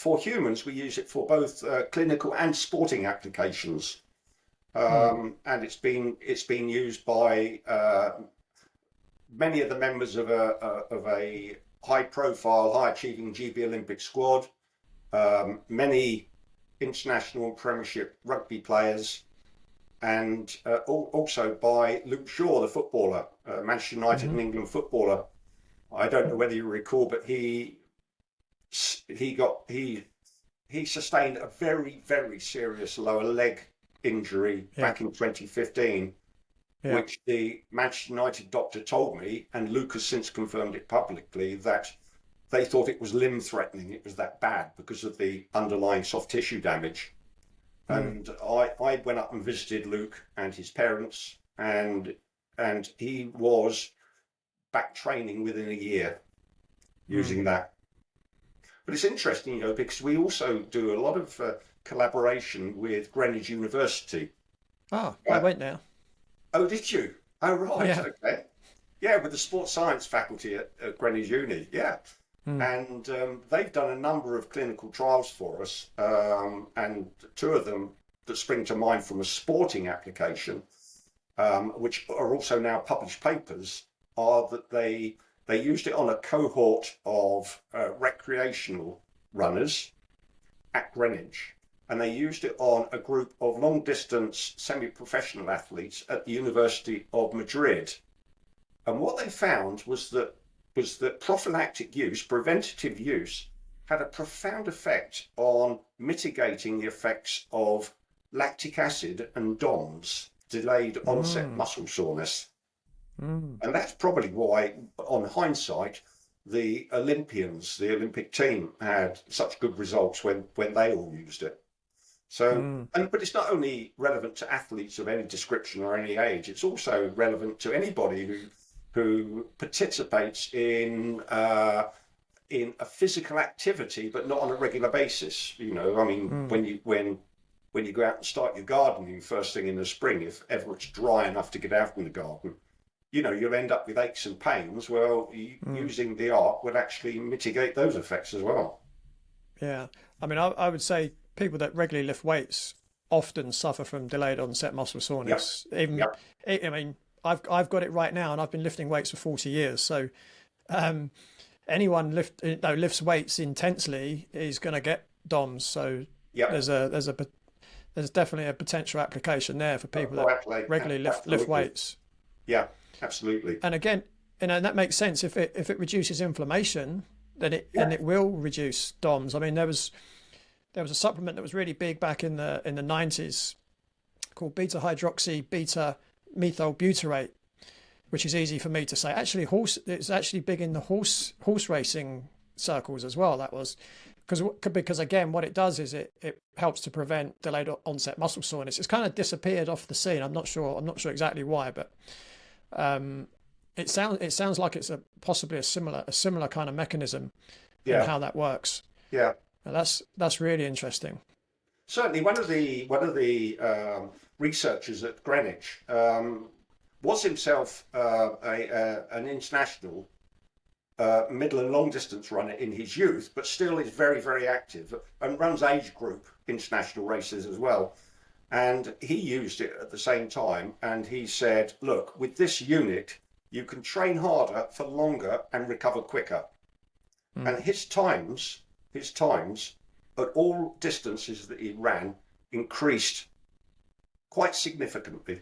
for humans, we use it for both clinical and sporting applications. Mm. And it's been used by many of the members of a high profile, high achieving GB Olympic squad, many international Premiership rugby players, and also by Luke Shaw, the footballer, Manchester United Hmm. and England footballer. I don't know whether you recall, but he got he sustained a very serious lower leg injury Yeah. back in 2015, Yeah. which the Manchester United doctor told me, and Luke has since confirmed it publicly, that they thought it was limb threatening. It was that bad because of the underlying soft tissue damage. Mm. And I went up and visited Luke and his parents, and he was back training within a year Mm. using that. But it's interesting, because we also do a lot of collaboration with Greenwich University. Oh, I Uh, went there. oh, did you? Oh, right. Yeah. Okay. Yeah, with the sports science faculty at Greenwich Uni. Yeah. Mm. And they've done a number of clinical trials for us, and two of them that spring to mind from a sporting application, which are also now published papers, are that they used it on a cohort of recreational runners at Greenwich, and they used it on a group of long distance semi-professional athletes at the University of Madrid. And what they found was that prophylactic use, preventative use, had a profound effect on mitigating the effects of lactic acid and DOMS, delayed onset Mm. muscle soreness. Mm. And that's probably why, on hindsight, the Olympians, the Olympic team, had such good results when they all used it. So, Mm. but it's not only relevant to athletes of any description or any age, it's also relevant to anybody who participates in a physical activity, but not on a regular basis. I mean, Mm. when you go out and start your gardening first thing in the spring, if ever it's dry enough to get out in the garden, you'll end up with aches and pains. Well, Mm. using the arc would actually mitigate those effects as well. Yeah. I mean, I would say people that regularly lift weights often suffer from delayed onset muscle Yep, soreness. Even, yep, I mean, I've got it right now, and I've been lifting weights for 40 years. So, um, anyone lifts weights intensely is going to get DOMS. So yep. there's definitely a potential application there for people Oh, that regularly lift absolutely. weights. Yeah, absolutely. And again, that makes sense. If it reduces inflammation, then Yeah, it will reduce DOMS. I mean, there was a supplement that was really big back in the 90s called beta hydroxy beta methyl butyrate, which is easy for me to say. Actually, it's actually big in the horse racing circles as well. That was because again, what it does is it helps to prevent delayed onset muscle soreness. It's kind of disappeared off the scene. I'm not sure exactly why, but um, it sounds like it's possibly a similar kind of mechanism in yeah, how that works. yeah. And that's really interesting. Certainly, one of the researchers at Greenwich was himself an international middle and long distance runner in his youth, but still is very active and runs age group international races as well. And he used it at the same time, and he said, "Look, with this unit, you can train harder for longer and recover quicker." Mm. And his times at all distances that he ran increased quite significantly.